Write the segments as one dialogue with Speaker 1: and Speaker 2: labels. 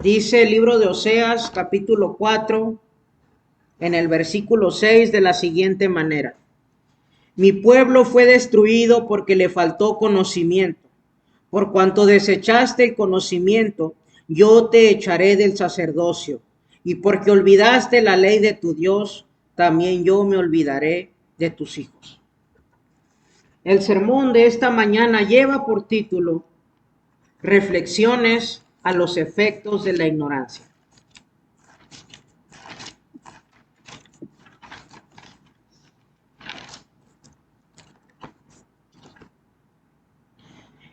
Speaker 1: Dice el libro de Oseas, capítulo 4, en el versículo 6, de la siguiente manera. Mi pueblo fue destruido porque le faltó conocimiento. Por cuanto desechaste el conocimiento, yo te echaré del sacerdocio. Y porque olvidaste la ley de tu Dios, también yo me olvidaré de tus hijos. El sermón de esta mañana lleva por título Reflexiones a los efectos de la ignorancia.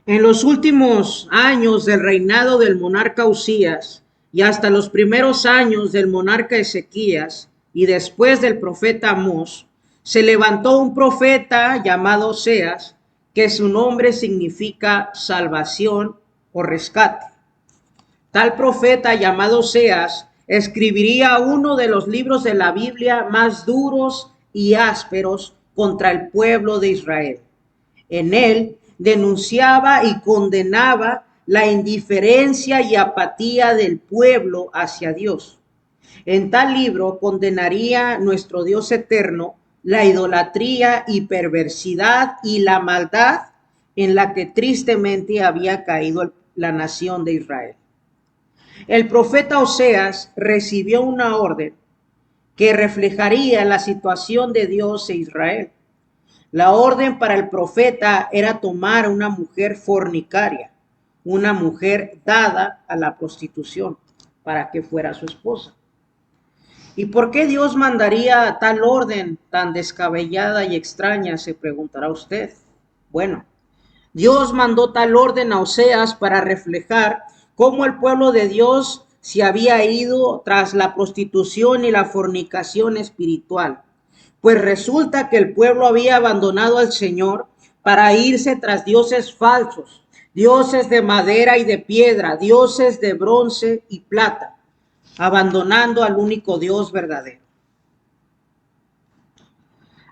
Speaker 1: En los últimos años del reinado del monarca Usías y hasta los primeros años del monarca Ezequías y después del profeta Amós, se levantó un profeta llamado Oseas, que su nombre significa salvación o rescate. Tal profeta llamado Oseas escribiría uno de los libros de la Biblia más duros y ásperos contra el pueblo de Israel. En él denunciaba y condenaba la indiferencia y apatía del pueblo hacia Dios. En tal libro condenaría nuestro Dios eterno la idolatría y perversidad y la maldad en la que tristemente había caído la nación de Israel. El profeta Oseas recibió una orden que reflejaría la situación de Dios e Israel. La orden para el profeta era tomar a una mujer fornicaria, una mujer dada a la prostitución, para que fuera su esposa. ¿Y por qué Dios mandaría tal orden tan descabellada y extraña? Se preguntará usted. Bueno, Dios mandó tal orden a Oseas para reflejar cómo el pueblo de Dios se había ido tras la prostitución y la fornicación espiritual. Pues resulta que el pueblo había abandonado al Señor para irse tras dioses falsos, dioses de madera y de piedra, dioses de bronce y plata, abandonando al único Dios verdadero.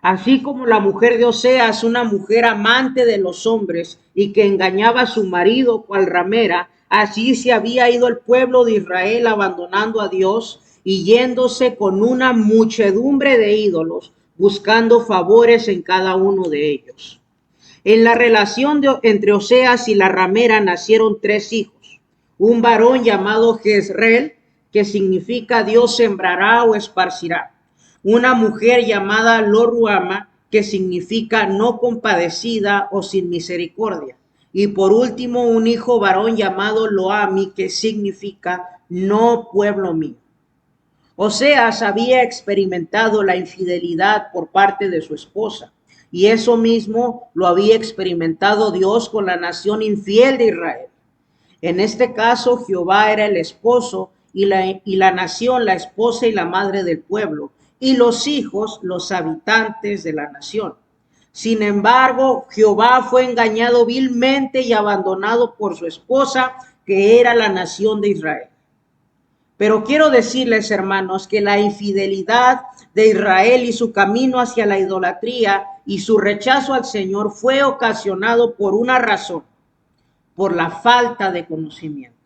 Speaker 1: Así como la mujer de Oseas, una mujer amante de los hombres y que engañaba a su marido cual ramera, así se había ido el pueblo de Israel abandonando a Dios y yéndose con una muchedumbre de ídolos, buscando favores en cada uno de ellos. En la relación entre Oseas y la ramera nacieron 3 hijos. Un varón llamado Jezreel, que significa Dios sembrará o esparcirá. Una mujer llamada Lo-Ruama, que significa no compadecida o sin misericordia. Y por último, un hijo varón llamado Lo-Ami, que significa no pueblo mío. Oseas había experimentado la infidelidad por parte de su esposa, y eso mismo lo había experimentado Dios con la nación infiel de Israel. En este caso, Jehová era el esposo y la nación, la esposa y la madre del pueblo, y los hijos, los habitantes de la nación. Sin embargo, Jehová fue engañado vilmente y abandonado por su esposa, que era la nación de Israel. Pero quiero decirles, hermanos, que la infidelidad de Israel y su camino hacia la idolatría y su rechazo al Señor fue ocasionado por una razón: por la falta de conocimiento,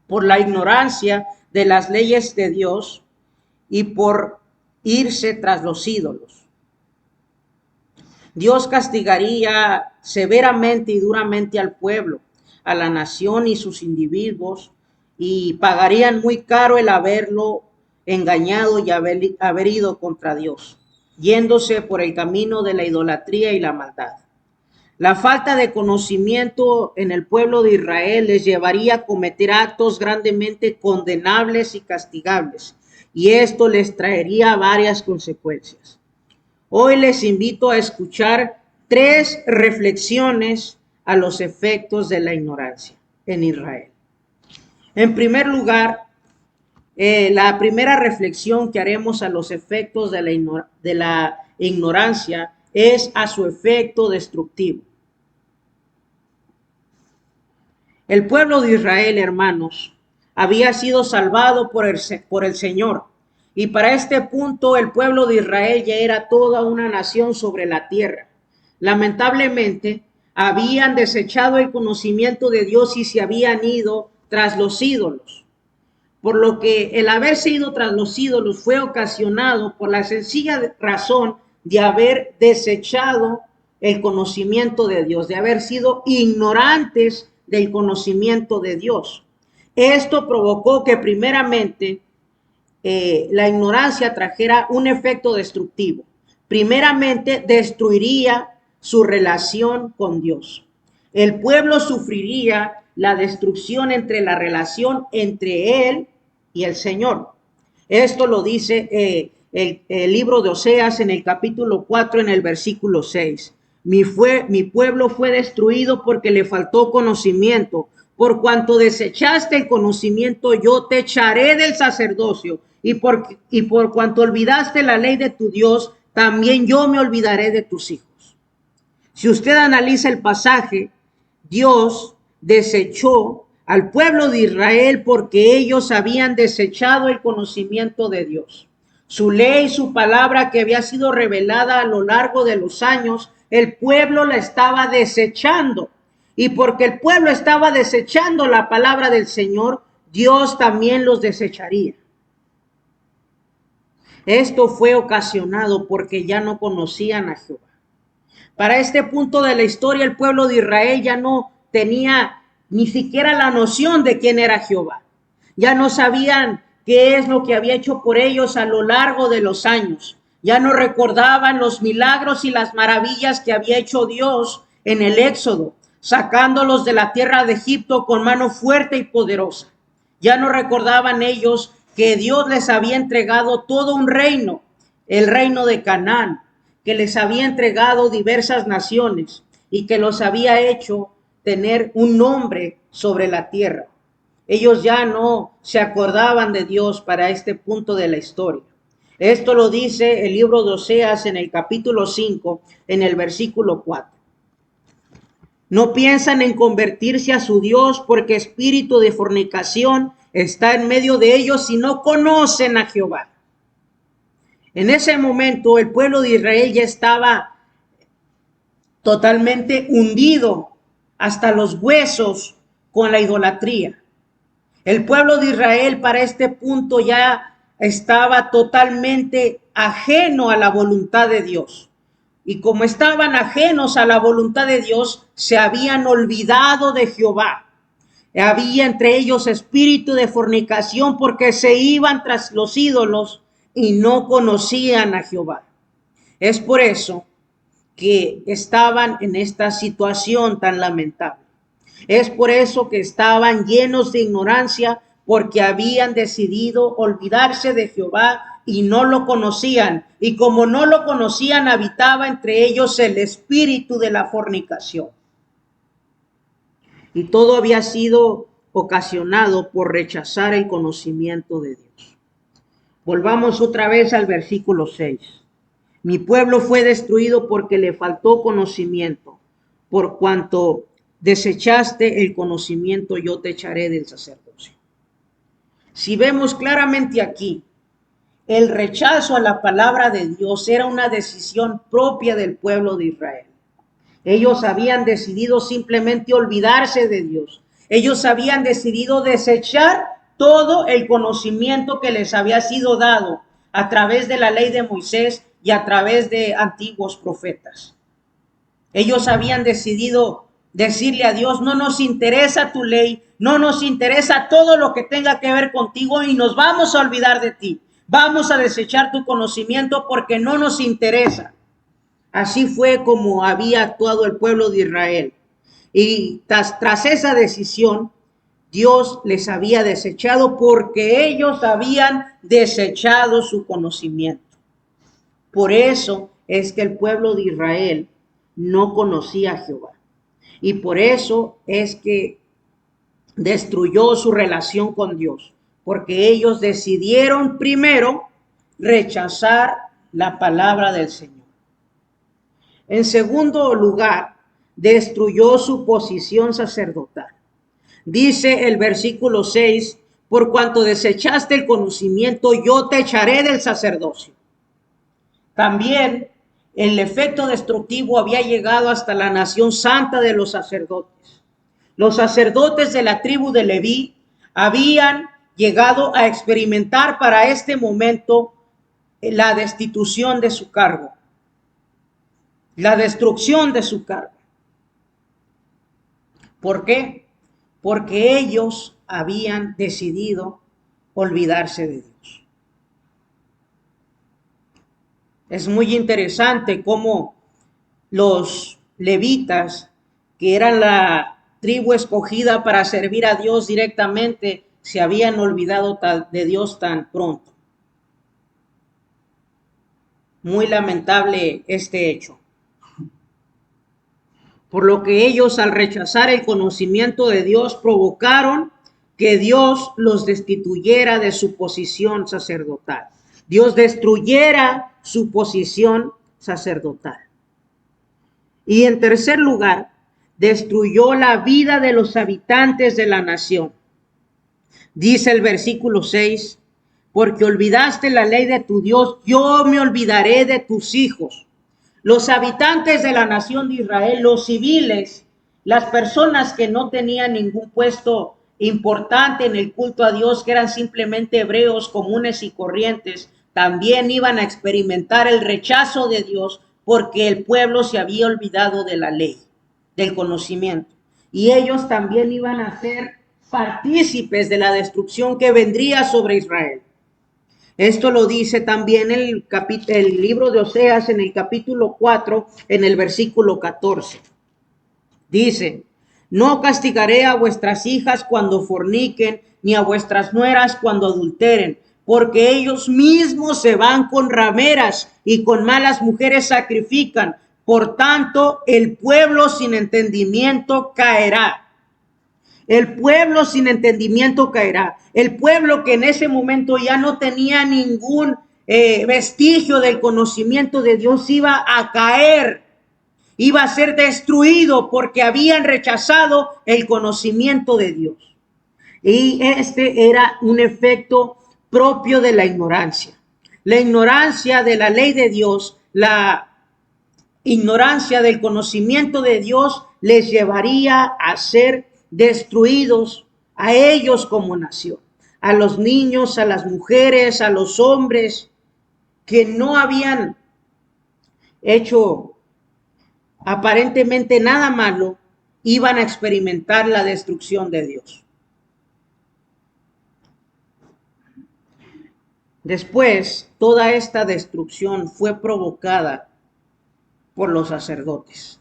Speaker 1: por la ignorancia de las leyes de Dios y por irse tras los ídolos. Dios castigaría severamente y duramente al pueblo, a la nación y sus individuos, y pagarían muy caro el haberlo engañado y haber ido contra Dios, yéndose por el camino de la idolatría y la maldad. La falta de conocimiento en el pueblo de Israel les llevaría a cometer actos grandemente condenables y castigables, y esto les traería varias consecuencias. Hoy les invito a escuchar 3 reflexiones a los efectos de la ignorancia en Israel. En primer lugar, la primera reflexión que haremos a los efectos de la ignorancia es a su efecto destructivo. El pueblo de Israel, hermanos, había sido salvado por el Señor. Y para este punto el pueblo de Israel ya era toda una nación sobre la tierra. Lamentablemente, habían desechado el conocimiento de Dios y se habían ido tras los ídolos, por lo que el haberse ido tras los ídolos fue ocasionado por la sencilla razón de haber desechado el conocimiento de Dios, de haber sido ignorantes del conocimiento de Dios. Esto provocó que primeramente la ignorancia trajera un efecto destructivo. Primeramente, destruiría su relación con Dios. El pueblo sufriría la destrucción entre la relación entre él y el Señor. Esto lo dice el libro de Oseas en el capítulo 4, en el versículo 6. Mi pueblo fue destruido porque le faltó conocimiento. Por cuanto desechaste el conocimiento, yo te echaré del sacerdocio. Y por cuanto olvidaste la ley de tu Dios, también yo me olvidaré de tus hijos. Si usted analiza el pasaje, Dios desechó al pueblo de Israel porque ellos habían desechado el conocimiento de Dios. Su ley, su palabra que había sido revelada a lo largo de los años, el pueblo la estaba desechando. Y porque el pueblo estaba desechando la palabra del Señor, Dios también los desecharía. Esto fue ocasionado porque ya no conocían a Jehová. Para este punto de la historia, el pueblo de Israel ya no tenía ni siquiera la noción de quién era Jehová. Ya no sabían qué es lo que había hecho por ellos a lo largo de los años. Ya no recordaban los milagros y las maravillas que había hecho Dios en el Éxodo, sacándolos de la tierra de Egipto con mano fuerte y poderosa. Ya no recordaban ellos que Dios les había entregado todo un reino, el reino de Canaán, que les había entregado diversas naciones y que los había hecho tener un nombre sobre la tierra. Ellos ya no se acordaban de Dios para este punto de la historia. Esto lo dice el libro de Oseas en el capítulo 5, en el versículo 4. No piensan en convertirse a su Dios porque espíritu de fornicación está en medio de ellos y no conocen a Jehová. En ese momento el pueblo de Israel ya estaba totalmente hundido hasta los huesos con la idolatría. El pueblo de Israel para este punto ya estaba totalmente ajeno a la voluntad de Dios. Y como estaban ajenos a la voluntad de Dios, se habían olvidado de Jehová. Había entre ellos espíritu de fornicación porque se iban tras los ídolos y no conocían a Jehová. Es por eso que estaban en esta situación tan lamentable. Es por eso que estaban llenos de ignorancia, porque habían decidido olvidarse de Jehová y no lo conocían. Y como no lo conocían, habitaba entre ellos el espíritu de la fornicación. Y todo había sido ocasionado por rechazar el conocimiento de Dios. Volvamos otra vez al versículo 6. Mi pueblo fue destruido porque le faltó conocimiento. Por cuanto desechaste el conocimiento, yo te echaré del sacerdocio. Si vemos claramente aquí, el rechazo a la palabra de Dios era una decisión propia del pueblo de Israel. Ellos habían decidido simplemente olvidarse de Dios. Ellos habían decidido desechar todo el conocimiento que les había sido dado a través de la ley de Moisés y a través de antiguos profetas. Ellos habían decidido decirle a Dios: no nos interesa tu ley, no nos interesa todo lo que tenga que ver contigo y nos vamos a olvidar de ti. Vamos a desechar tu conocimiento porque no nos interesa. Así fue como había actuado el pueblo de Israel. Y tras esa decisión, Dios les había desechado porque ellos habían desechado su conocimiento. Por eso es que el pueblo de Israel no conocía a Jehová. Y por eso es que destruyó su relación con Dios, porque ellos decidieron primero rechazar la palabra del Señor. En segundo lugar, destruyó su posición sacerdotal. Dice el versículo 6, por cuanto desechaste el conocimiento, yo te echaré del sacerdocio. También el efecto destructivo había llegado hasta la nación santa de los sacerdotes. Los sacerdotes de la tribu de Leví habían llegado a experimentar para este momento la destitución de su cargo, la destrucción de su cargo. ¿Por qué? Porque ellos habían decidido olvidarse de Dios. Es muy interesante cómo los levitas, que eran la tribu escogida para servir a Dios directamente, se habían olvidado de Dios tan pronto. Muy lamentable este hecho. Por lo que ellos, al rechazar el conocimiento de Dios, provocaron que Dios los destituyera de su posición sacerdotal. Dios destruyera su posición sacerdotal. Y en tercer lugar, destruyó la vida de los habitantes de la nación. Dice el versículo 6, porque olvidaste la ley de tu Dios, yo me olvidaré de tus hijos. Los habitantes de la nación de Israel, los civiles, las personas que no tenían ningún puesto importante en el culto a Dios, que eran simplemente hebreos comunes y corrientes, también iban a experimentar el rechazo de Dios porque el pueblo se había olvidado de la ley, del conocimiento. Y ellos también iban a ser partícipes de la destrucción que vendría sobre Israel. Esto lo dice también el libro de Oseas en el capítulo 4, en el versículo 14. Dice, no castigaré a vuestras hijas cuando forniquen, ni a vuestras nueras cuando adulteren, porque ellos mismos se van con rameras y con malas mujeres sacrifican. Por tanto, el pueblo sin entendimiento caerá. El pueblo sin entendimiento caerá. El pueblo que en ese momento ya no tenía ningún vestigio del conocimiento de Dios iba a caer, iba a ser destruido porque habían rechazado el conocimiento de Dios. Y este era un efecto propio de la ignorancia. La ignorancia de la ley de Dios, la ignorancia del conocimiento de Dios les llevaría a ser destruidos a ellos como nación, a los niños, a las mujeres, a los hombres que no habían hecho aparentemente nada malo, iban a experimentar la destrucción de Dios. Después, toda esta destrucción fue provocada por los sacerdotes.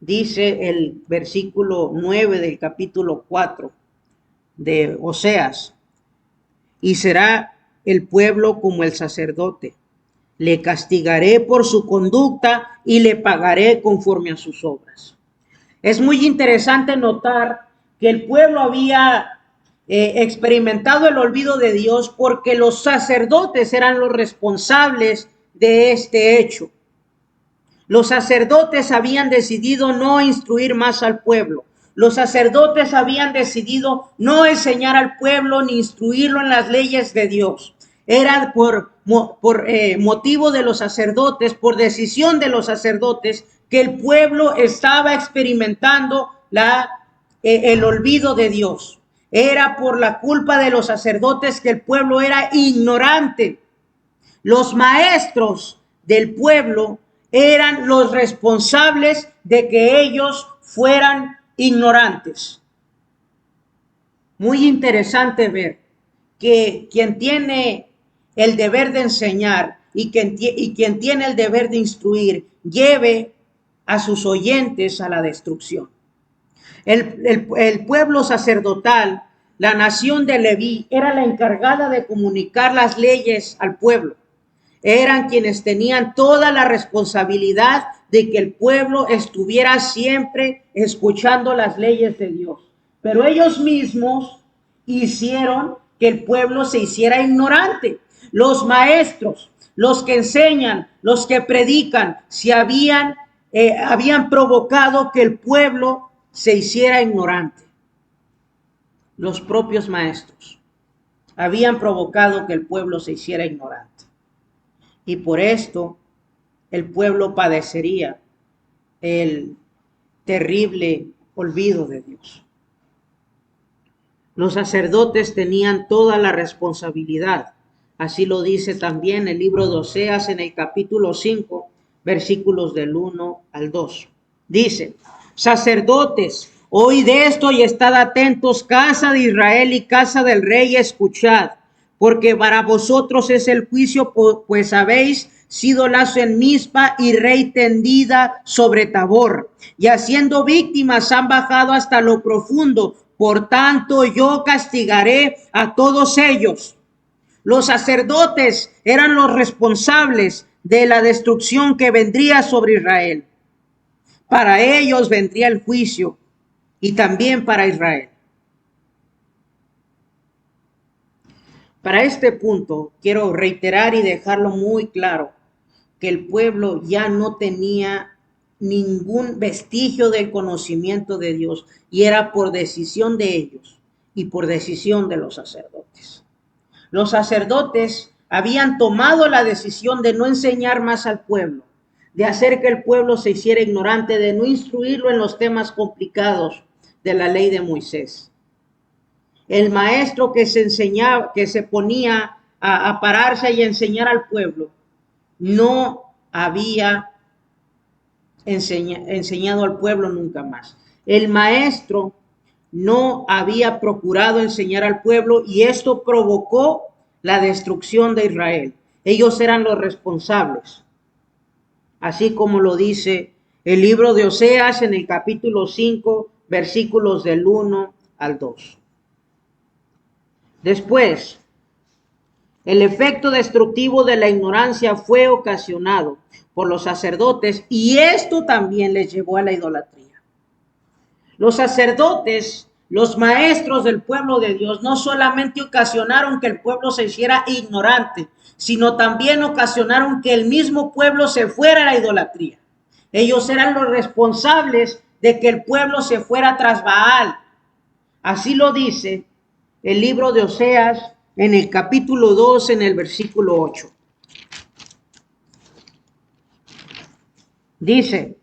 Speaker 1: Dice el versículo 9 del capítulo 4 de Oseas, y será el pueblo como el sacerdote. Le castigaré por su conducta y le pagaré conforme a sus obras. Es muy interesante notar que el pueblo había experimentado el olvido de Dios porque los sacerdotes eran los responsables de este hecho. Los sacerdotes habían decidido no instruir más al pueblo. Los sacerdotes habían decidido no enseñar al pueblo ni instruirlo en las leyes de Dios. Era por motivo de los sacerdotes, por decisión de los sacerdotes, que el pueblo estaba experimentando el olvido de Dios. Era por la culpa de los sacerdotes que el pueblo era ignorante. Los maestros del pueblo eran los responsables de que ellos fueran ignorantes. Muy interesante ver que quien tiene el deber de enseñar y quien tiene el deber de instruir lleve a sus oyentes a la destrucción. El pueblo sacerdotal, la nación de Leví, era la encargada de comunicar las leyes al pueblo. Eran quienes tenían toda la responsabilidad de que el pueblo estuviera siempre escuchando las leyes de Dios. Pero ellos mismos hicieron que el pueblo se hiciera ignorante. Los maestros, los que enseñan, los que predican, habían provocado que el pueblo se hiciera ignorante. Los propios maestros habían provocado que el pueblo se hiciera ignorante. Y por esto el pueblo padecería el terrible olvido de Dios. Los sacerdotes tenían toda la responsabilidad. Así lo dice también el libro de Oseas en el capítulo 5, versículos del 1 al 2. Dice: sacerdotes, oíd esto y estad atentos, casa de Israel y casa del rey, escuchad, porque para vosotros es el juicio, pues habéis sido lazo en Mizpa y rey tendida sobre Tabor, y haciendo víctimas han bajado hasta lo profundo. Por tanto, yo castigaré a todos ellos. Los sacerdotes eran los responsables de la destrucción que vendría sobre Israel. Para ellos vendría el juicio y también para Israel. Para este punto, quiero reiterar y dejarlo muy claro que el pueblo ya no tenía ningún vestigio del conocimiento de Dios, y era por decisión de ellos y por decisión de los sacerdotes. Los sacerdotes habían tomado la decisión de no enseñar más al pueblo, de hacer que el pueblo se hiciera ignorante, de no instruirlo en los temas complicados de la ley de Moisés. El maestro que se enseñaba, que se ponía a pararse y enseñar al pueblo, no había enseñado al pueblo nunca más. El maestro no había procurado enseñar al pueblo, y esto provocó la destrucción de Israel. Ellos eran los responsables, así como lo dice el libro de Oseas en el capítulo 5, versículos del 1 al 2. Después, el efecto destructivo de la ignorancia fue ocasionado por los sacerdotes, y esto también les llevó a la idolatría. Los sacerdotes, los maestros del pueblo de Dios, no solamente ocasionaron que el pueblo se hiciera ignorante, sino también ocasionaron que el mismo pueblo se fuera a la idolatría. Ellos eran los responsables de que el pueblo se fuera tras Baal. Así lo dice el libro de Oseas en el capítulo 2, en el versículo 8. Dice: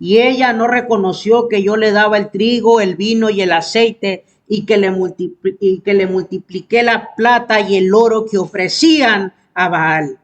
Speaker 1: y ella no reconoció que yo le daba el trigo, el vino y el aceite, y que le multipliqué la plata y el oro que ofrecían a Baal.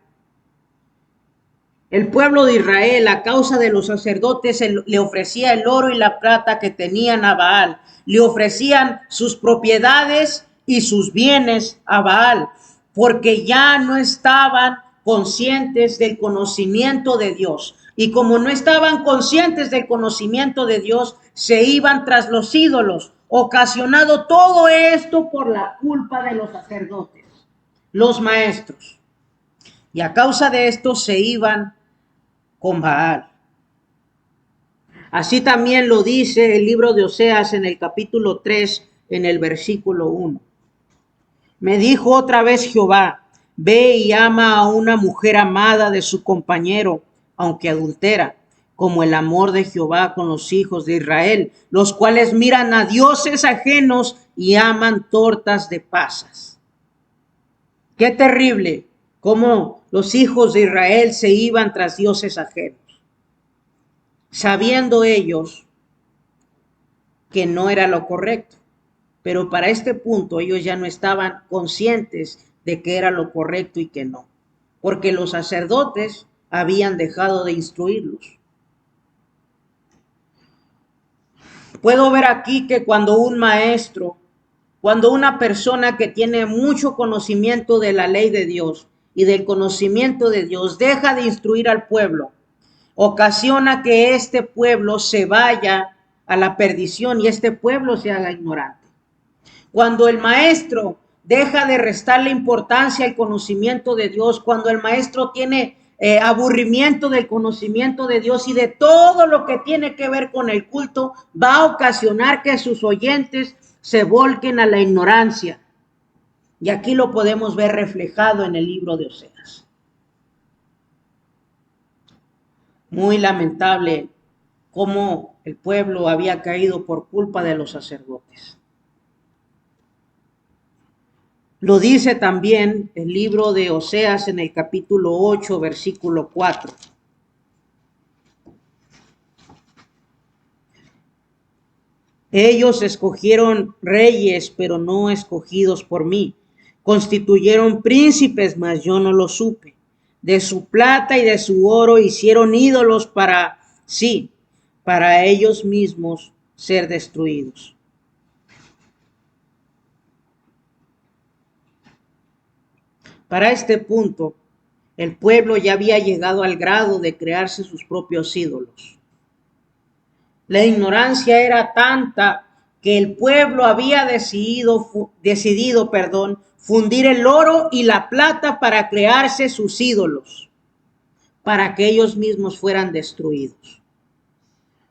Speaker 1: El pueblo de Israel, a causa de los sacerdotes, le ofrecía el oro y la plata que tenían a Baal. Le ofrecían sus propiedades y sus bienes a Baal, porque ya no estaban conscientes del conocimiento de Dios. Y como no estaban conscientes del conocimiento de Dios, se iban tras los ídolos, ocasionado todo esto por la culpa de los sacerdotes, los maestros. Y a causa de esto se iban con Baal. Así también lo dice el libro de Oseas en el capítulo 3, en el versículo 1. Me dijo otra vez Jehová: ve y ama a una mujer amada de su compañero, aunque adultera, como el amor de Jehová con los hijos de Israel, los cuales miran a dioses ajenos y aman tortas de pasas. Qué terrible cómo los hijos de Israel se iban tras dioses ajenos, sabiendo ellos que no era lo correcto. Pero para este punto ellos ya no estaban conscientes de que era lo correcto y que no, porque los sacerdotes habían dejado de instruirlos. Puedo ver aquí que cuando un maestro, cuando una persona que tiene mucho conocimiento de la ley de Dios y del conocimiento de Dios deja de instruir al pueblo, ocasiona que este pueblo se vaya a la perdición y este pueblo se haga ignorante. Cuando el maestro deja de restarle importancia al conocimiento de Dios, cuando el maestro tiene aburrimiento del conocimiento de Dios y de todo lo que tiene que ver con el culto, va a ocasionar que sus oyentes se volquen a la ignorancia. Y aquí lo podemos ver reflejado en el libro de Oseas. Muy lamentable cómo el pueblo había caído por culpa de los sacerdotes. Lo dice también el libro de Oseas en el capítulo 8, versículo 4. Ellos escogieron reyes, pero no escogidos por mí. Constituyeron príncipes, mas yo no lo supe. De su plata y de su oro hicieron ídolos para sí, para ellos mismos ser destruidos. Para este punto, el pueblo ya había llegado al grado de crearse sus propios ídolos. La ignorancia era tanta que el pueblo había decidido, fundir el oro y la plata para crearse sus ídolos, para que ellos mismos fueran destruidos.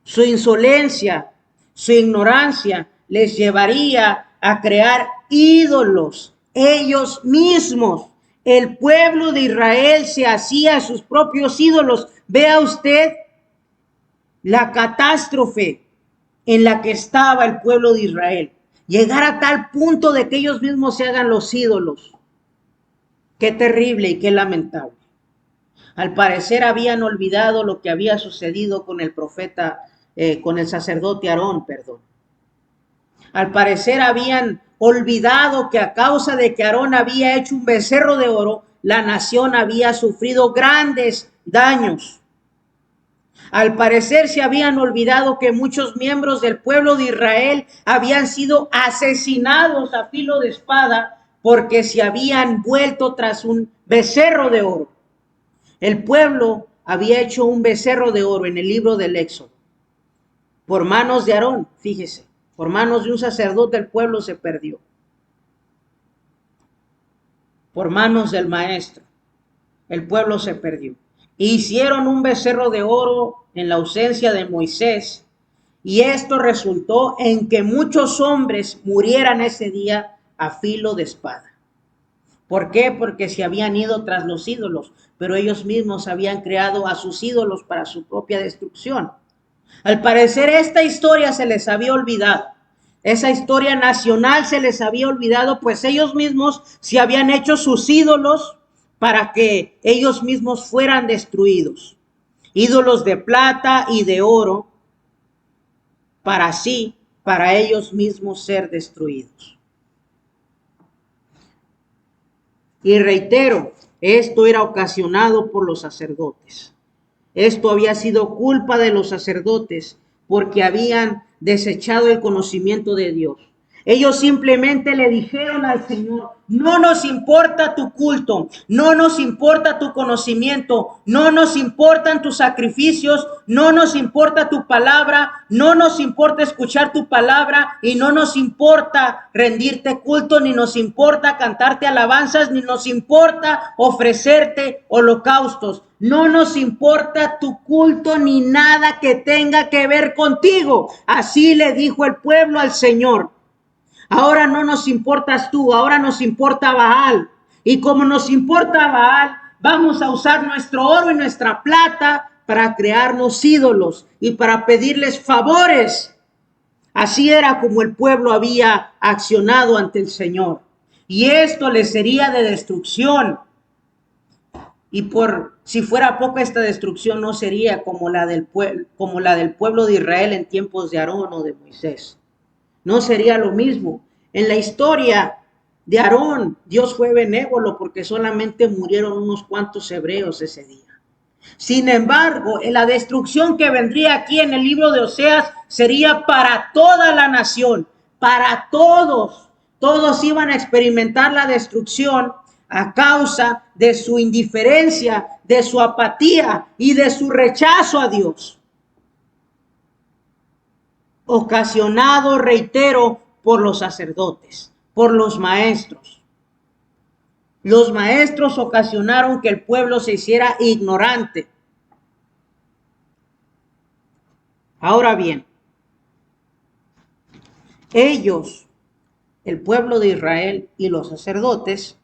Speaker 1: Su insolencia, su ignorancia les llevaría a crear ídolos ellos mismos. El pueblo de Israel se hacía sus propios ídolos. Vea usted la catástrofe en la que estaba el pueblo de Israel. Llegar a tal punto de que ellos mismos se hagan los ídolos. Qué terrible y qué lamentable. Al parecer habían olvidado lo que había sucedido con el profeta, con el sacerdote Aarón, perdón. Al parecer habían olvidado que a causa de que Aarón había hecho un becerro de oro, la nación había sufrido grandes daños. Al parecer se habían olvidado que muchos miembros del pueblo de Israel habían sido asesinados a filo de espada porque se habían vuelto tras un becerro de oro. El pueblo había hecho un becerro de oro en el libro del Éxodo. Por manos de Aarón, fíjese, por manos de un sacerdote el pueblo se perdió. Por manos del maestro, el pueblo se perdió. Hicieron un becerro de oro en la ausencia de Moisés, y esto resultó en que muchos hombres murieran ese día a filo de espada. ¿Por qué? Porque se habían ido tras los ídolos, pero ellos mismos habían creado a sus ídolos para su propia destrucción. Al parecer esta historia se les había olvidado. Esa historia nacional se les había olvidado, pues ellos mismos se habían hecho sus ídolos para que ellos mismos fueran destruidos. Ídolos de plata y de oro, para sí, para ellos mismos ser destruidos. Y reitero, esto era ocasionado por los sacerdotes. Esto había sido culpa de los sacerdotes porque habían desechado el conocimiento de Dios. Ellos simplemente le dijeron al Señor, no nos importa tu culto, no nos importa tu conocimiento, no nos importan tus sacrificios, no nos importa tu palabra, no nos importa escuchar tu palabra y no nos importa rendirte culto, ni nos importa cantarte alabanzas, ni nos importa ofrecerte holocaustos. No nos importa tu culto ni nada que tenga que ver contigo. Así le dijo el pueblo al Señor. Ahora no nos importas tú, ahora nos importa Baal. Y como nos importa Baal, vamos a usar nuestro oro y nuestra plata para crearnos ídolos y para pedirles favores. Así era como el pueblo había accionado ante el Señor. Y esto les sería de destrucción. Y por si fuera poca, esta destrucción no sería como la del pueblo de Israel en tiempos de Aarón o de Moisés. No sería lo mismo. En la historia de Aarón, Dios fue benévolo porque solamente murieron unos cuantos hebreos ese día. Sin embargo, en la destrucción que vendría aquí en el libro de Oseas sería para toda la nación, para todos. Todos iban a experimentar la destrucción a causa de su indiferencia, de su apatía y de su rechazo a Dios. Ocasionado, reitero, por los sacerdotes, por los maestros. Los maestros ocasionaron que el pueblo se hiciera ignorante. Ahora bien, ellos, el pueblo de Israel y los sacerdotes,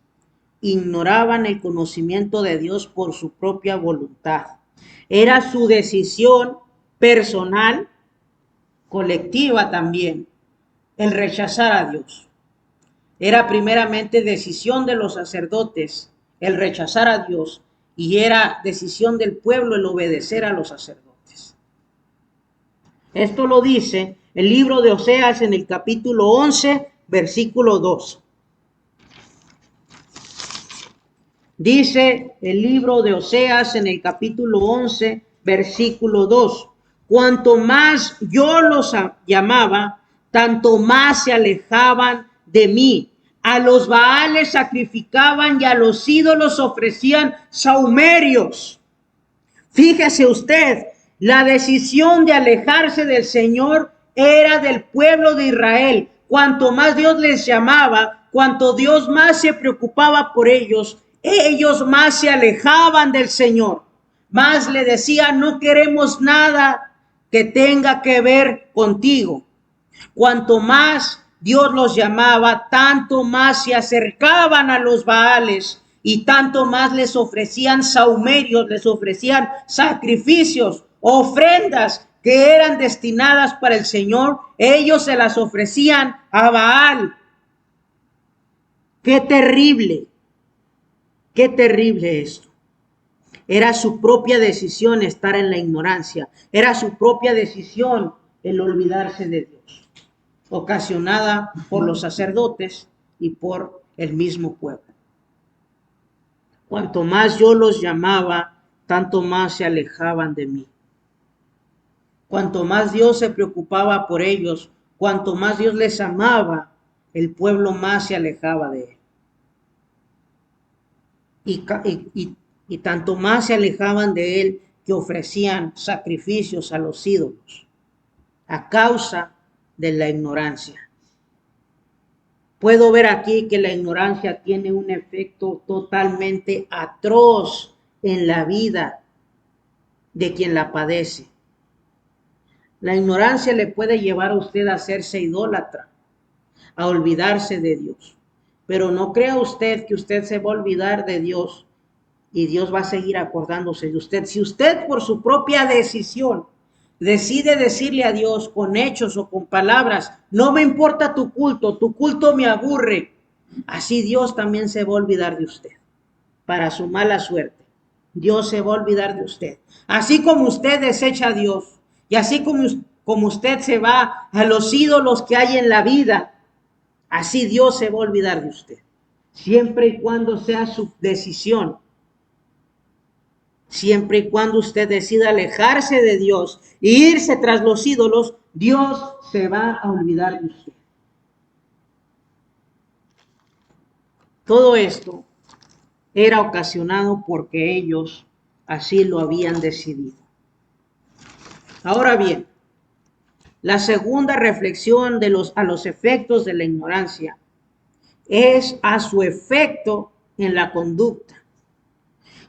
Speaker 1: ignoraban el conocimiento de Dios por su propia voluntad. Era su decisión personal, colectiva también, el rechazar a Dios. Era primeramente decisión de los sacerdotes el rechazar a Dios y era decisión del pueblo el obedecer a los sacerdotes. Esto lo dice El libro de Oseas en el capítulo 11, versículo 2. Dice el libro de Oseas en el capítulo 11, versículo 2. Cuanto más yo los llamaba, tanto más se alejaban de mí. A los Baales sacrificaban y a los ídolos ofrecían sahumerios. Fíjese usted, la decisión de alejarse del Señor era del pueblo de Israel. Cuanto más Dios les llamaba, cuanto Dios más se preocupaba por ellos más se alejaban del Señor. Más le decían, no queremos nada que tenga que ver contigo. Cuanto más Dios los llamaba, tanto más se acercaban a los Baales y tanto más les ofrecían sahumerios, les ofrecían sacrificios, ofrendas que eran destinadas para el Señor. Ellos se las ofrecían a Baal. ¡Qué terrible! ¡Qué terrible esto! Era su propia decisión estar en la ignorancia. Era su propia decisión el olvidarse de Dios, ocasionada por los sacerdotes y por el mismo pueblo. Cuanto más yo los llamaba, tanto más se alejaban de mí. Cuanto más Dios se preocupaba por ellos, cuanto más Dios les amaba, el pueblo más se alejaba de él. Y tanto más se alejaban de él que ofrecían sacrificios a los ídolos a causa de la ignorancia. Puedo ver aquí que la ignorancia tiene un efecto totalmente atroz en la vida de quien la padece. La ignorancia le puede llevar a usted a hacerse idólatra, a olvidarse de Dios. Pero no crea usted que usted se va a olvidar de Dios y Dios va a seguir acordándose de usted. Si usted por su propia decisión decide decirle a Dios con hechos o con palabras, no me importa tu culto me aburre, así Dios también se va a olvidar de usted. Para su mala suerte, Dios se va a olvidar de usted. Así como usted desecha a Dios y así como usted se va a los ídolos que hay en la vida, así Dios se va a olvidar de usted. Siempre y cuando sea su decisión. Siempre y cuando usted decida alejarse de Dios e irse tras los ídolos, Dios se va a olvidar de usted. Todo esto era ocasionado porque ellos así lo habían decidido. Ahora bien, la segunda reflexión a los efectos de la ignorancia es a su efecto en la conducta.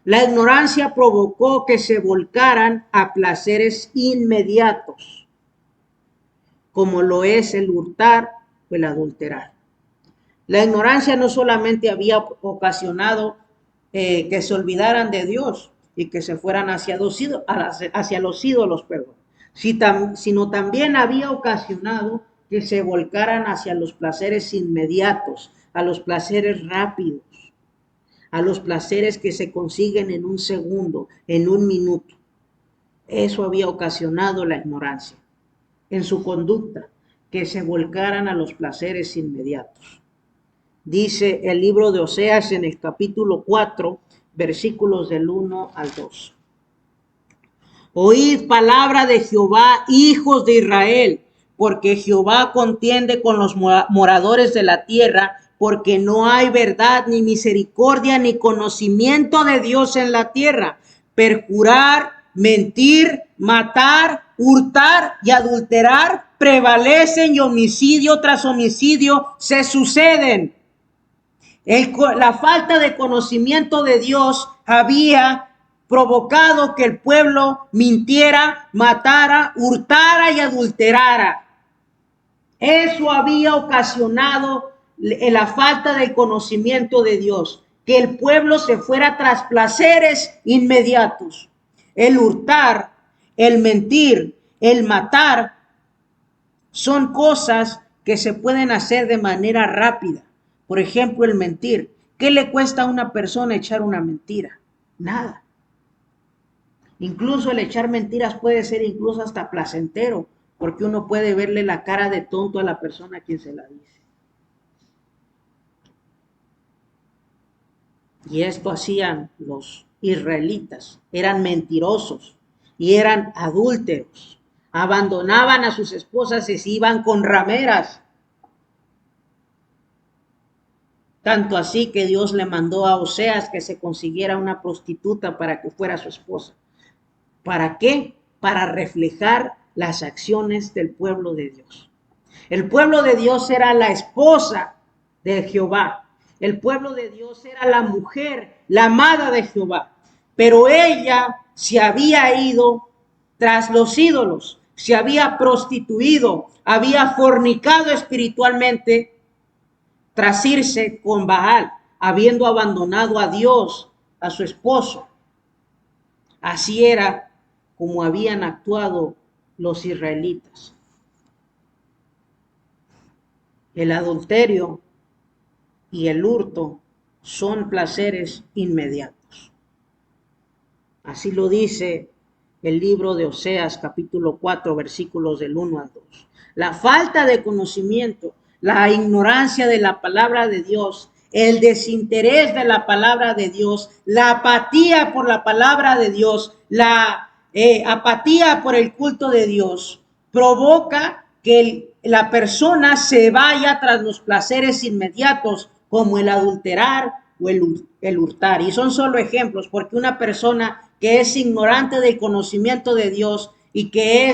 Speaker 1: La ignorancia provocó que se volcaran a placeres inmediatos, como lo es el hurtar o el adulterar. La ignorancia no solamente había ocasionado que se olvidaran de Dios y que se fueran hacia los ídolos, sino también había ocasionado que se volcaran hacia los placeres inmediatos, a los placeres rápidos, a los placeres que se consiguen en un segundo, en un minuto. Eso había ocasionado la ignorancia en su conducta, que se volcaran a los placeres inmediatos. Dice el libro de Oseas en el capítulo 4, versículos del 1 al 2. Oíd palabra de Jehová, hijos de Israel, porque Jehová contiende con los moradores de la tierra, porque no hay verdad, ni misericordia, ni conocimiento de Dios en la tierra. Perjurar, mentir, matar, hurtar y adulterar prevalecen y homicidio tras homicidio se suceden. La falta de conocimiento de Dios había provocado que el pueblo mintiera, matara, hurtara y adulterara. Eso había ocasionado la falta del conocimiento de Dios, que el pueblo se fuera tras placeres inmediatos. El hurtar, el mentir, el matar, son cosas que se pueden hacer de manera rápida. Por ejemplo, el mentir. ¿Qué le cuesta a una persona echar una mentira? Nada. Incluso el echar mentiras puede ser incluso hasta placentero porque uno puede verle la cara de tonto a la persona a quien se la dice. Y esto hacían los israelitas, eran mentirosos y eran adúlteros. Abandonaban a sus esposas y se iban con rameras. Tanto así que Dios le mandó a Oseas que se consiguiera una prostituta para que fuera su esposa. ¿Para qué? Para reflejar las acciones del pueblo de Dios. El pueblo de Dios era la esposa de Jehová. El pueblo de Dios era la mujer, la amada de Jehová. Pero ella se había ido tras los ídolos, se había prostituido, había fornicado espiritualmente tras irse con Baal, habiendo abandonado a Dios, a su esposo. Así era como habían actuado los israelitas. El adulterio y el hurto son placeres inmediatos. Así lo dice el libro de Oseas, capítulo 4, versículos del 1 al 2. La falta de conocimiento, la ignorancia de la palabra de Dios, el desinterés de la palabra de Dios, la apatía por la palabra de Dios, la apatía por el culto de Dios, provoca que la persona se vaya tras los placeres inmediatos, como el adulterar o el hurtar. Y son solo ejemplos, porque una persona que es ignorante del conocimiento de Dios y que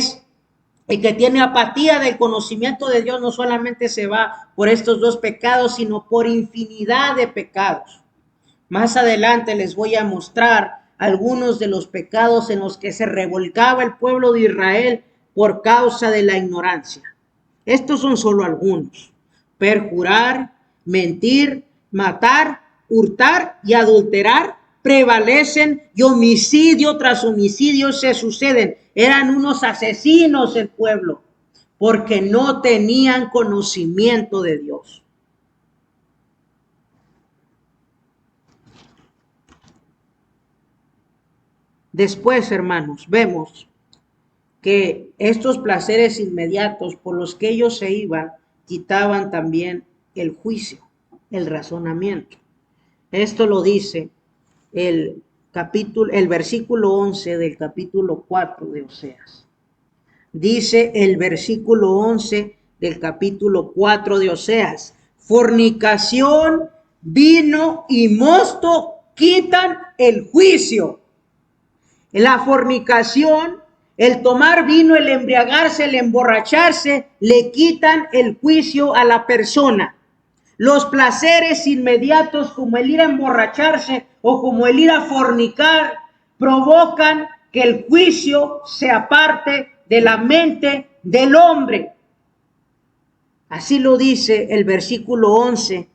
Speaker 1: tiene apatía del conocimiento de Dios, no solamente se va por estos dos pecados, sino por infinidad de pecados. Más adelante les voy a mostrar algunos de los pecados en los que se revolcaba el pueblo de Israel por causa de la ignorancia. Estos son solo algunos: perjurar, mentir, matar, hurtar y adulterar prevalecen, y homicidio tras homicidio se suceden. Eran unos asesinos el pueblo, porque no tenían conocimiento de Dios. Después, hermanos, vemos que estos placeres inmediatos por los que ellos se iban quitaban también el juicio, el razonamiento. Esto lo dice el versículo 11 del capítulo 4 de Oseas. Dice el versículo 11 del capítulo 4 de Oseas: fornicación, vino y mosto quitan el juicio. La fornicación, el tomar vino, el embriagarse, el emborracharse, le quitan el juicio a la persona. Los placeres inmediatos, como el ir a emborracharse o como el ir a fornicar, provocan que el juicio se aparte de la mente del hombre. Así lo dice el versículo 11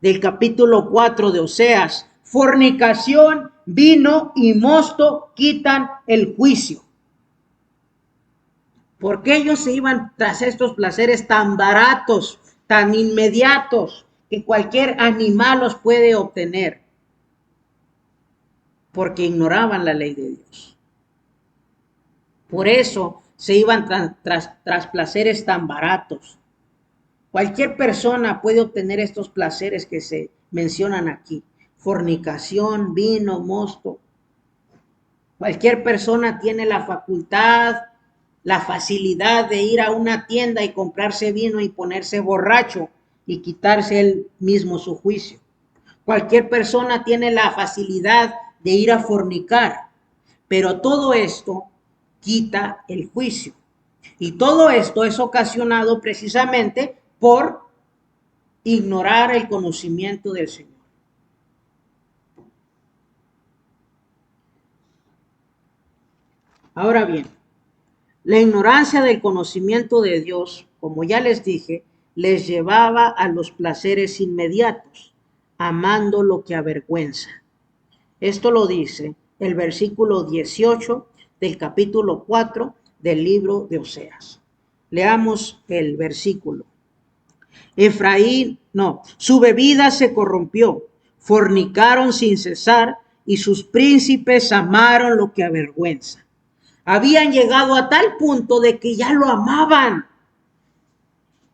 Speaker 1: del capítulo 4 de Oseas: fornicación, vino y mosto quitan el juicio. Porque ellos se iban tras estos placeres tan baratos, tan inmediatos, que cualquier animal los puede obtener, porque ignoraban la ley de Dios. Por eso se iban tras placeres tan baratos. Cualquier persona puede obtener estos placeres que se mencionan aquí: fornicación, vino, mosto. Cualquier persona tiene la facultad, la facilidad de ir a una tienda y comprarse vino y ponerse borracho y quitarse él mismo su juicio. Cualquier persona tiene la facilidad de ir a fornicar, pero todo esto quita el juicio. Y todo esto es ocasionado precisamente por ignorar el conocimiento del Señor. Ahora bien, la ignorancia del conocimiento de Dios, como ya les dije, les llevaba a los placeres inmediatos, amando lo que avergüenza. Esto lo dice el versículo 18 del capítulo 4 del libro de Oseas. Leamos el versículo. Su bebida se corrompió, fornicaron sin cesar, y sus príncipes amaron lo que avergüenza. Habían llegado a tal punto de que ya lo amaban.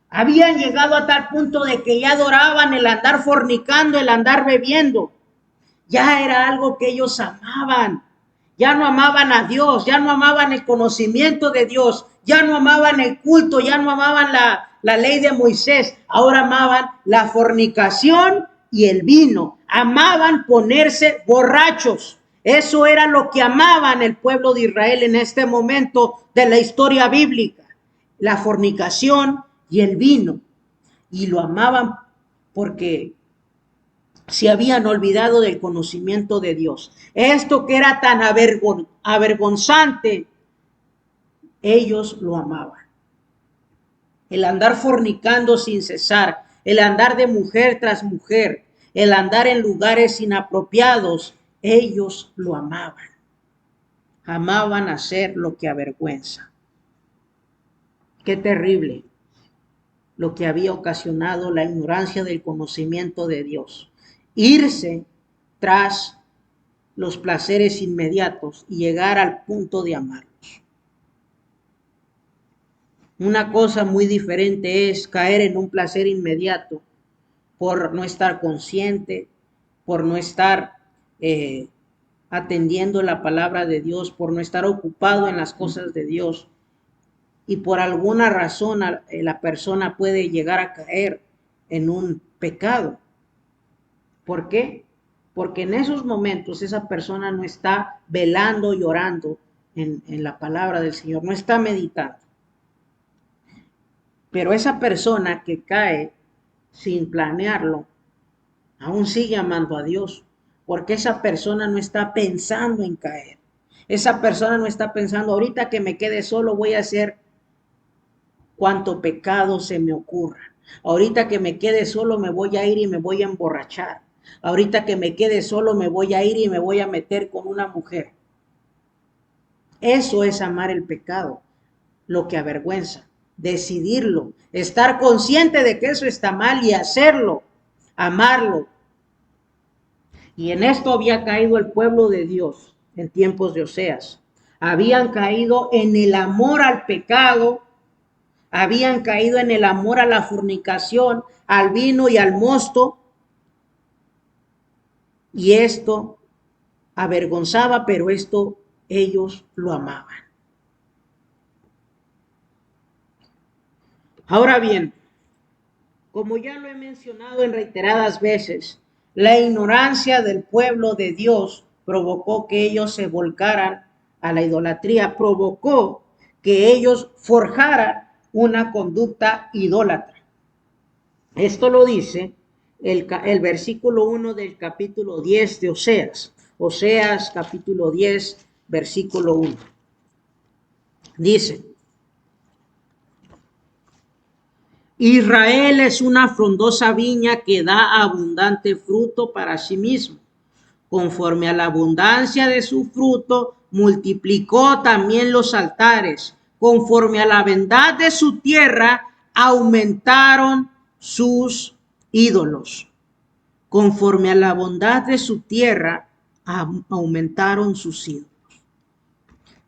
Speaker 1: Habían llegado a tal punto de que ya adoraban el andar fornicando, el andar bebiendo. Ya era algo que ellos amaban. Ya no amaban a Dios, ya no amaban el conocimiento de Dios, ya no amaban el culto, ya no amaban la ley de Moisés. Ahora amaban la fornicación y el vino. Amaban ponerse borrachos. Eso era lo que amaban el pueblo de Israel en este momento de la historia bíblica. La fornicación y el vino. Y lo amaban porque se habían olvidado del conocimiento de Dios. Esto que era tan avergonzante, ellos lo amaban. El andar fornicando sin cesar, el andar de mujer tras mujer, el andar en lugares inapropiados, ellos lo amaban. Amaban hacer lo que avergüenza. Qué terrible lo que había ocasionado la ignorancia del conocimiento de Dios. Irse tras los placeres inmediatos y llegar al punto de amarlos. Una cosa muy diferente es caer en un placer inmediato por no estar consciente, por no estar atendiendo la palabra de Dios, por no estar ocupado en las cosas de Dios. Y por alguna razón la persona puede llegar a caer en un pecado. ¿Por qué? Porque en esos momentos esa persona no está velando y orando en la palabra del Señor, no está meditando. Pero esa persona que cae sin planearlo, aún sigue amando a Dios, porque esa persona no está pensando en caer. Esa persona no está pensando, ahorita que me quede solo voy a hacer cuanto pecado se me ocurra. Ahorita que me quede solo me voy a ir y me voy a emborrachar. Ahorita que me quede solo me voy a ir y me voy a meter con una mujer. Eso es amar el pecado, lo que avergüenza, decidirlo, estar consciente de que eso está mal y hacerlo, amarlo. Y en esto había caído el pueblo de Dios en tiempos de Oseas. Habían caído en el amor al pecado, habían caído en el amor a la fornicación, al vino y al mosto. Y esto avergonzaba, pero esto ellos lo amaban. Ahora bien, como ya lo he mencionado en reiteradas veces, la ignorancia del pueblo de Dios provocó que ellos se volcaran a la idolatría, provocó que ellos forjaran una conducta idólatra. Esto lo dice el versículo 1 del capítulo 10 de Oseas. Oseas capítulo 10, versículo 1. Dice: Israel es una frondosa viña que da abundante fruto para sí mismo. Conforme a la abundancia de su fruto, multiplicó también los altares. Conforme a la bondad de su tierra, aumentaron sus ídolos. Conforme a la bondad de su tierra, aumentaron sus ídolos.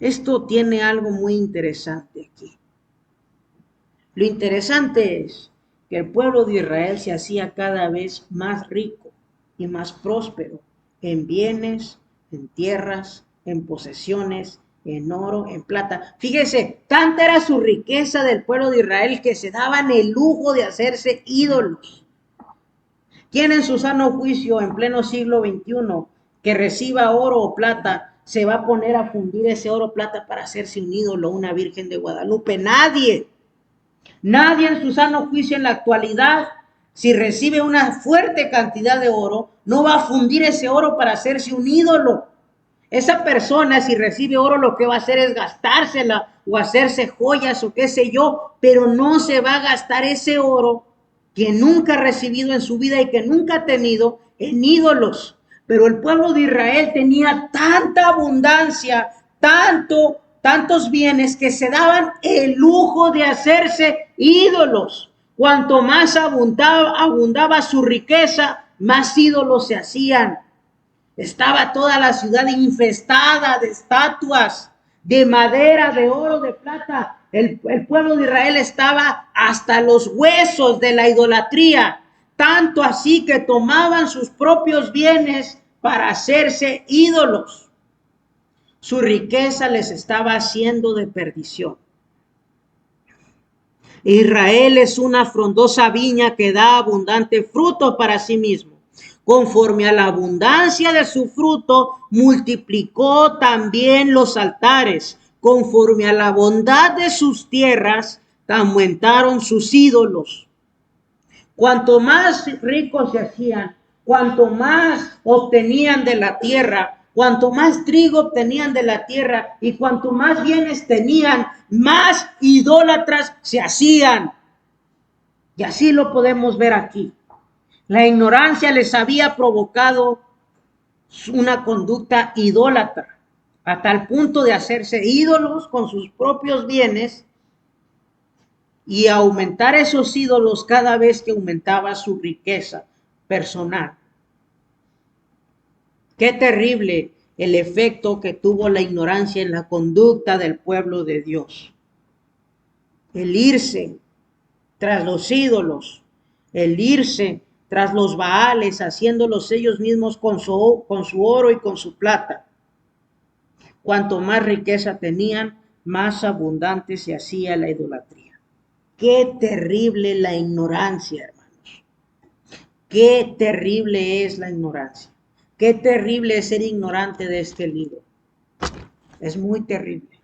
Speaker 1: Esto tiene algo muy interesante aquí. Lo interesante es que el pueblo de Israel se hacía cada vez más rico y más próspero en bienes, en tierras, en posesiones, en oro, en plata. Fíjese, tanta era su riqueza del pueblo de Israel que se daban el lujo de hacerse ídolos. ¿Quién en su sano juicio en pleno siglo XXI que reciba oro o plata se va a poner a fundir ese oro o plata para hacerse un ídolo, una Virgen de Guadalupe? Nadie. Nadie en su sano juicio en la actualidad, si recibe una fuerte cantidad de oro, no va a fundir ese oro para hacerse un ídolo. Esa persona, si recibe oro, lo que va a hacer es gastársela o hacerse joyas o qué sé yo, pero no se va a gastar ese oro que nunca ha recibido en su vida y que nunca ha tenido en ídolos. Pero el pueblo de Israel tenía tanta abundancia, tantos bienes que se daban el lujo de hacerse ídolos. Cuanto más abundaba su riqueza, más ídolos se hacían. Estaba toda la ciudad infestada de estatuas, de madera, de oro, de plata. El pueblo de Israel estaba hasta los huesos de la idolatría, tanto así que tomaban sus propios bienes para hacerse ídolos. Su riqueza les estaba haciendo de perdición. Israel es una frondosa viña que da abundante fruto para sí mismo. Conforme a la abundancia de su fruto, multiplicó también los altares. Conforme a la bondad de sus tierras, aumentaron sus ídolos. Cuanto más ricos se hacían, cuanto más obtenían de la tierra, cuanto más trigo obtenían de la tierra y cuanto más bienes tenían, más idólatras se hacían. Y así lo podemos ver aquí. La ignorancia les había provocado una conducta idólatra, a tal punto de hacerse ídolos con sus propios bienes y aumentar esos ídolos cada vez que aumentaba su riqueza personal. Qué terrible el efecto que tuvo la ignorancia en la conducta del pueblo de Dios. El irse tras los ídolos, el irse tras los baales, haciéndolos ellos mismos con su oro y con su plata. Cuanto más riqueza tenían, más abundante se hacía la idolatría. Qué terrible la ignorancia, hermanos. Qué terrible es la ignorancia. Qué terrible es ser ignorante de este libro. Es muy terrible.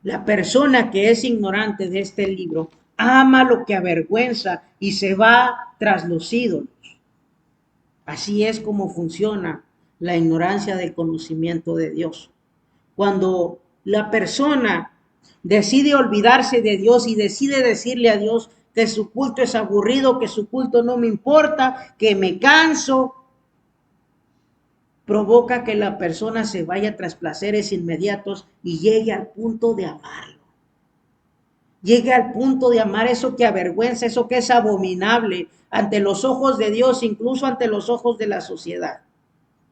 Speaker 1: La persona que es ignorante de este libro ama lo que avergüenza y se va tras los ídolos. Así es como funciona la ignorancia del conocimiento de Dios. Cuando la persona decide olvidarse de Dios y decide decirle a Dios que su culto es aburrido, que su culto no me importa, que me canso, provoca que la persona se vaya tras placeres inmediatos y llegue al punto de amarlo. Llegue al punto de amar eso que avergüenza, eso que es abominable ante los ojos de Dios, incluso ante los ojos de la sociedad.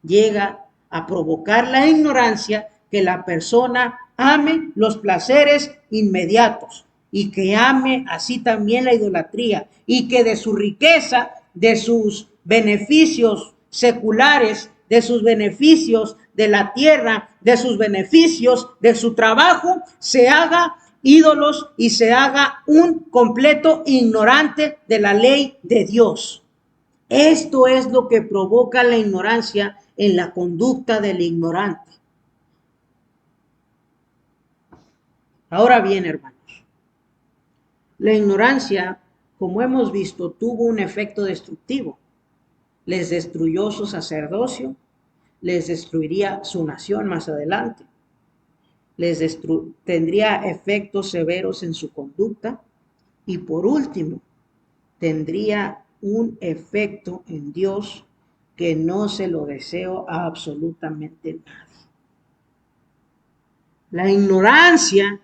Speaker 1: Llega a provocar la ignorancia que la persona ame los placeres inmediatos y que ame así también la idolatría y que de su riqueza, de sus beneficios seculares, de sus beneficios de la tierra, de sus beneficios de su trabajo, se haga ídolos y se haga un completo ignorante de la ley de Dios. Esto es lo que provoca la ignorancia en la conducta del ignorante. Ahora bien, hermanos, la ignorancia, como hemos visto, tuvo un efecto destructivo. Les destruyó su sacerdocio, les destruiría su nación más adelante, tendría efectos severos en su conducta y por último, tendría un efecto en Dios que no se lo deseo a absolutamente nadie. La ignorancia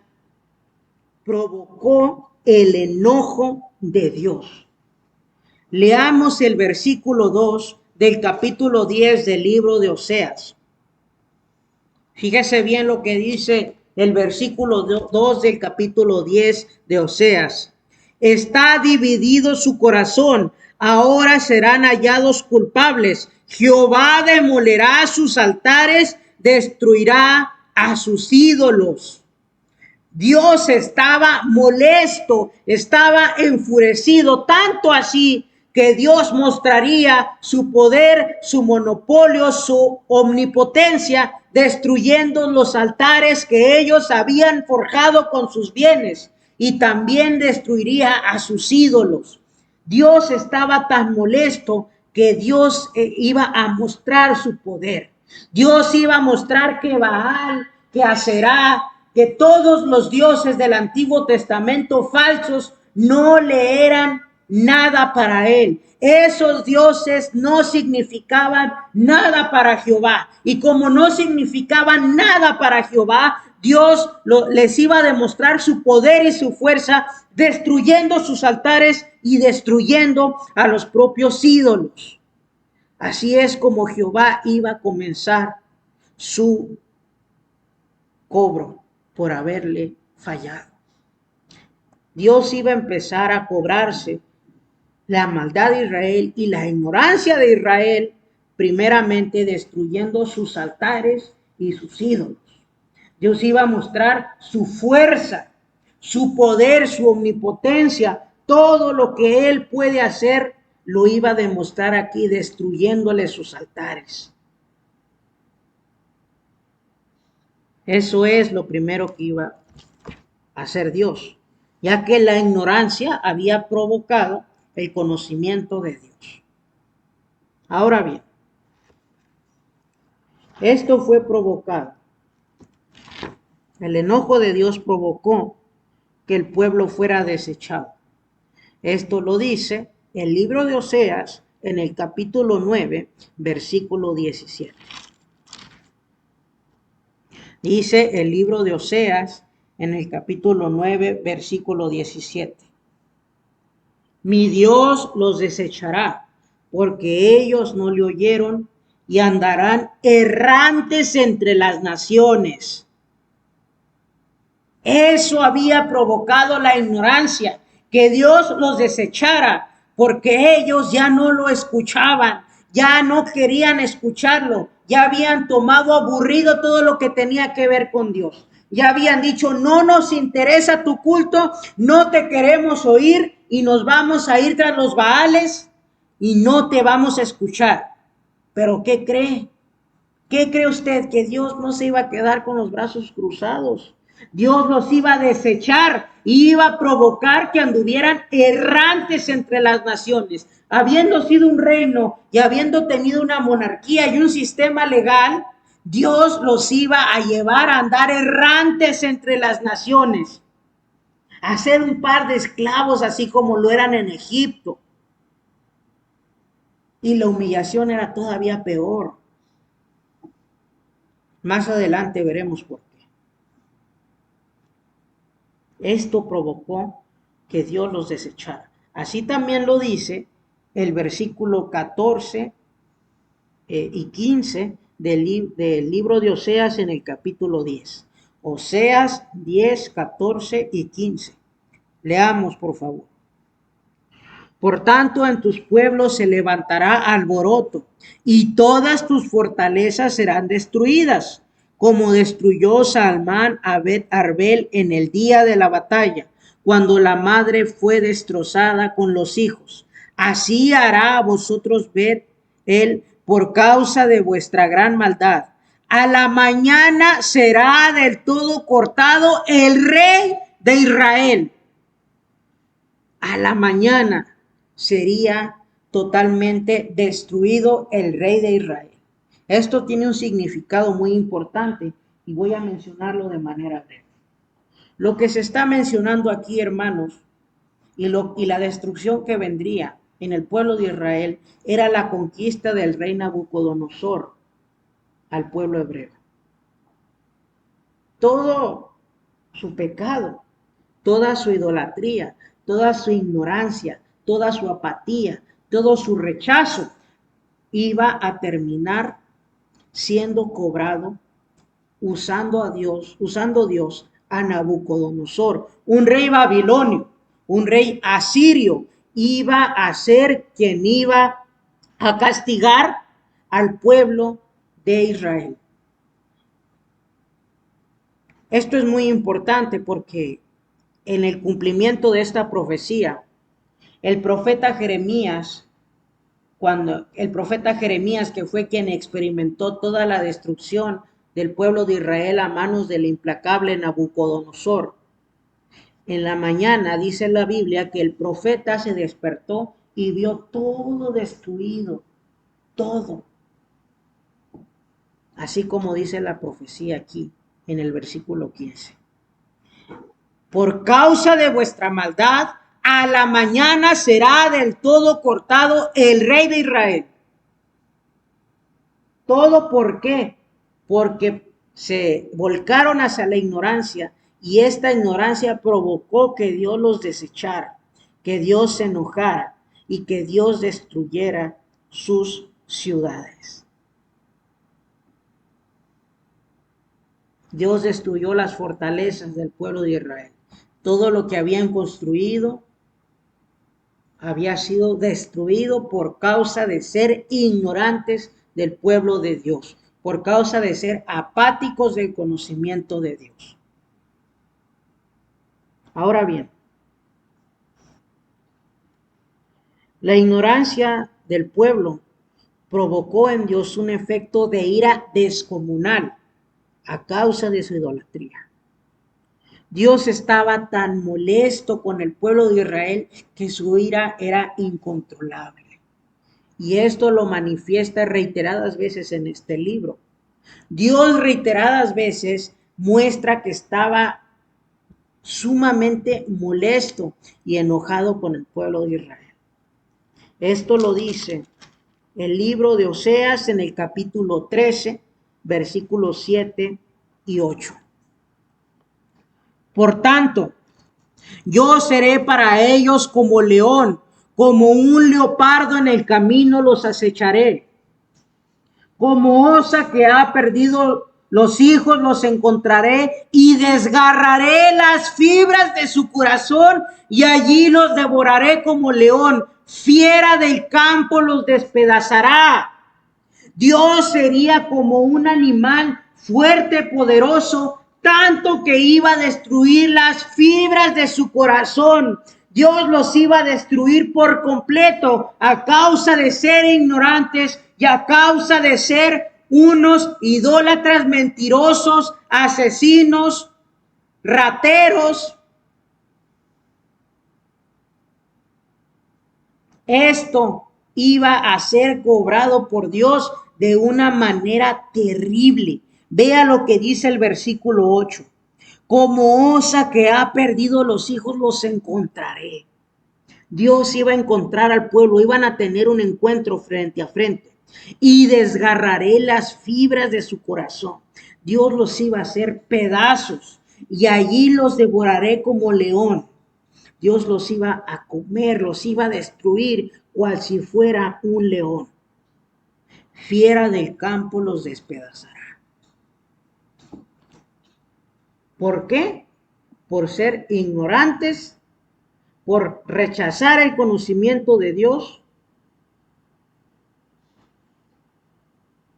Speaker 1: provocó el enojo de Dios. Leamos el versículo 2 del capítulo 10 del libro de Oseas. Fíjese bien lo que dice el versículo 2 del capítulo 10 de Oseas. Está dividido su corazón, ahora serán hallados culpables. Jehová demolerá sus altares, destruirá a sus ídolos. Dios estaba molesto, estaba enfurecido, tanto así que Dios mostraría su poder, su monopolio, su omnipotencia, destruyendo los altares que ellos habían forjado con sus bienes y también destruiría a sus ídolos. Dios estaba tan molesto que Dios iba a mostrar su poder. Dios iba a mostrar que Baal, que Aserá, que todos los dioses del Antiguo Testamento falsos no le eran nada para él. Esos dioses no significaban nada para Jehová. Y como no significaban nada para Jehová, Dios les iba a demostrar su poder y su fuerza, destruyendo sus altares y destruyendo a los propios ídolos. Así es como Jehová iba a comenzar su cobro por haberle fallado. Dios iba a empezar a cobrarse la maldad de Israel y la ignorancia de Israel, primeramente destruyendo sus altares y sus ídolos. Dios iba a mostrar su fuerza, su poder, su omnipotencia, todo lo que Él puede hacer, lo iba a demostrar aquí, destruyéndole sus altares. Eso es lo primero que iba a hacer Dios, ya que la ignorancia había provocado el conocimiento de Dios. Ahora bien, esto fue provocado. El enojo de Dios provocó que el pueblo fuera desechado. Esto lo dice el libro de Oseas en el capítulo 9, versículo 17. Dice el libro de Oseas en el capítulo 9, versículo 17. Mi Dios los desechará, porque ellos no le oyeron y andarán errantes entre las naciones. Eso había provocado la ignorancia, que Dios los desechara, porque ellos ya no lo escuchaban, ya no querían escucharlo, ya habían tomado aburrido todo lo que tenía que ver con Dios. Ya habían dicho, no nos interesa tu culto, no te queremos oír y nos vamos a ir tras los Baales y no te vamos a escuchar. Pero ¿qué cree? ¿Qué cree usted? Que Dios no se iba a quedar con los brazos cruzados. Dios los iba a desechar y iba a provocar que anduvieran errantes entre las naciones. Habiendo sido un reino y habiendo tenido una monarquía y un sistema legal, Dios los iba a llevar a andar errantes entre las naciones, a ser un par de esclavos así como lo eran en Egipto. Y la humillación era todavía peor. Más adelante veremos por qué. Esto provocó que Dios los desechara. Así también lo dice el versículo 14 y 15 del libro de Oseas en el capítulo 10. Oseas 10, 14 y 15. Leamos, por favor. Por tanto, en tus pueblos se levantará alboroto, y todas tus fortalezas serán destruidas, como destruyó Salmán a Bet Arbel en el día de la batalla, cuando la madre fue destrozada con los hijos. Así hará a vosotros Bet él por causa de vuestra gran maldad. A la mañana será del todo cortado el rey de Israel. A la mañana sería totalmente destruido el rey de Israel. Esto tiene un significado muy importante y voy a mencionarlo de manera breve. Lo que se está mencionando aquí, hermanos, y la destrucción que vendría en el pueblo de Israel era la conquista del rey Nabucodonosor al pueblo hebreo. Todo su pecado, toda su idolatría, toda su ignorancia, toda su apatía, todo su rechazo iba a terminar siendo cobrado usando Dios a Nabucodonosor, un rey babilonio, un rey asirio, iba a ser quien iba a castigar al pueblo de Israel. Esto es muy importante porque en el cumplimiento de esta profecía, el profeta Jeremías, cuando el profeta Jeremías, que fue quien experimentó toda la destrucción del pueblo de Israel a manos del implacable Nabucodonosor, en la mañana dice la Biblia que el profeta se despertó y vio todo destruido, todo. Así como dice la profecía aquí en el versículo 15. Por causa de vuestra maldad, a la mañana será del todo cortado el rey de Israel. ¿Todo por qué? Porque se volcaron hacia la ignorancia y esta ignorancia provocó que Dios los desechara, que Dios se enojara y que Dios destruyera sus ciudades. Dios destruyó las fortalezas del pueblo de Israel. Todo lo que habían construido había sido destruido por causa de ser ignorantes del pueblo de Dios, por causa de ser apáticos del conocimiento de Dios. Ahora bien, la ignorancia del pueblo provocó en Dios un efecto de ira descomunal a causa de su idolatría. Dios estaba tan molesto con el pueblo de Israel que su ira era incontrolable. Y esto lo manifiesta reiteradas veces en este libro. Dios reiteradas veces muestra que estaba sumamente molesto y enojado con el pueblo de Israel. Esto lo dice el libro de Oseas en el capítulo 13, versículos 7 y 8. Por tanto, yo seré para ellos como león, como un leopardo en el camino los acecharé. Como osa que ha perdido los hijos los encontraré y desgarraré las fibras de su corazón y allí los devoraré como león. Fiera del campo los despedazará. Dios sería como un animal fuerte, poderoso, tanto que iba a destruir las fibras de su corazón. Dios los iba a destruir por completo a causa de ser ignorantes y a causa de ser unos idólatras mentirosos, asesinos, rateros. Esto iba a ser cobrado por Dios de una manera terrible. Vea lo que dice el versículo 8. Como osa que ha perdido los hijos, los encontraré. Dios iba a encontrar al pueblo, iban a tener un encuentro frente a frente. Y desgarraré las fibras de su corazón. Dios los iba a hacer pedazos y allí los devoraré como león. Dios los iba a comer, los iba a destruir, cual si fuera un león. Fiera del campo los despedazará. ¿Por qué? Por ser ignorantes, por rechazar el conocimiento de Dios,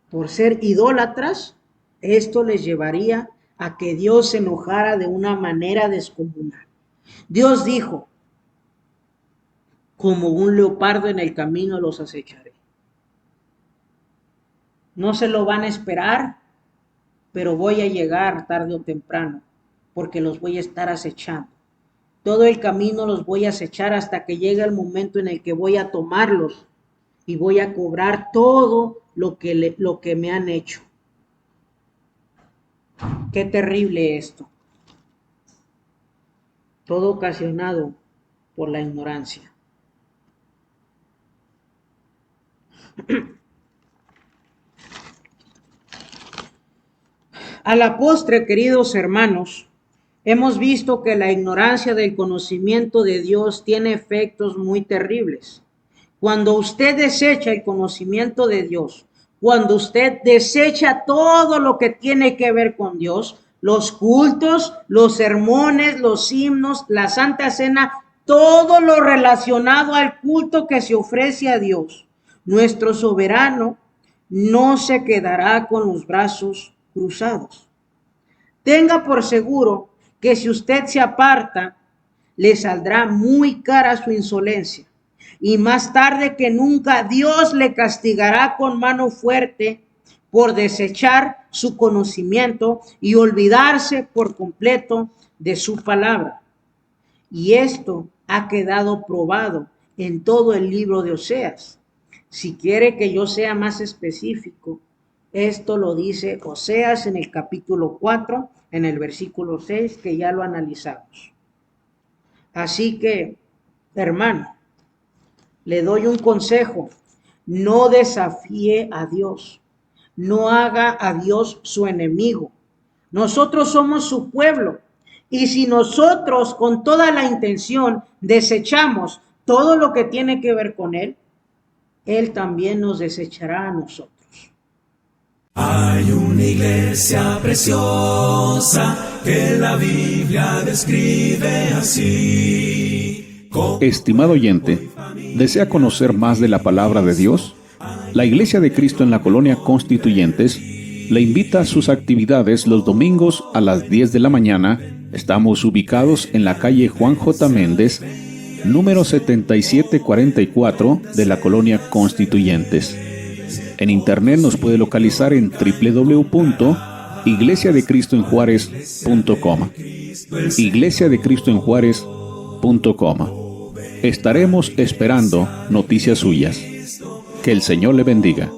Speaker 1: por ser idólatras. Esto les llevaría a que Dios se enojara de una manera descomunal. Dios dijo, como un leopardo en el camino los acecharé. No se lo van a esperar, pero voy a llegar tarde o temprano, porque los voy a estar acechando. Todo el camino los voy a acechar hasta que llegue el momento en el que voy a tomarlos y voy a cobrar todo lo que me han hecho. Qué terrible esto. Todo ocasionado por la ignorancia. A la postre, queridos hermanos, hemos visto que la ignorancia del conocimiento de Dios tiene efectos muy terribles. Cuando usted desecha el conocimiento de Dios, cuando usted desecha todo lo que tiene que ver con Dios, los cultos, los sermones, los himnos, la Santa Cena, todo lo relacionado al culto que se ofrece a Dios, nuestro soberano no se quedará con los brazos cruzados. Tenga por seguro que si usted se aparta, le saldrá muy cara su insolencia. Y más tarde que nunca Dios le castigará con mano fuerte por desechar su conocimiento y olvidarse por completo de su palabra. Y esto ha quedado probado en todo el libro de Oseas. Si quiere que yo sea más específico, esto lo dice Oseas en el capítulo 4, en el versículo 6, que ya lo analizamos. Así que, hermano, le doy un consejo. No desafíe a Dios. No haga a Dios su enemigo. Nosotros somos su pueblo. Y si nosotros con toda la intención desechamos todo lo que tiene que ver con Él, Él también nos desechará a nosotros.
Speaker 2: Hay una iglesia preciosa que la Biblia describe así.
Speaker 3: Estimado oyente, ¿desea conocer más de la palabra de Dios? La Iglesia de Cristo en la Colonia Constituyentes le invita a sus actividades los domingos a las 10 de la mañana. Estamos ubicados en la calle Juan J. Méndez, número 7744 de la Colonia Constituyentes. En internet nos puede localizar en www.iglesiadecristoenjuarez.com. iglesiadecristoenjuarez.com. Estaremos esperando noticias suyas. Que el Señor le bendiga.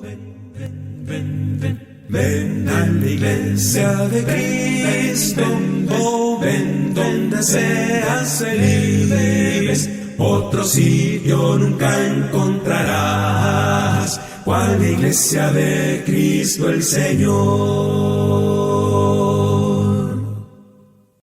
Speaker 2: Ven a la iglesia de Cristo, ven donde seas feliz. Otro sitio nunca encontrarás, cual la iglesia de Cristo el Señor.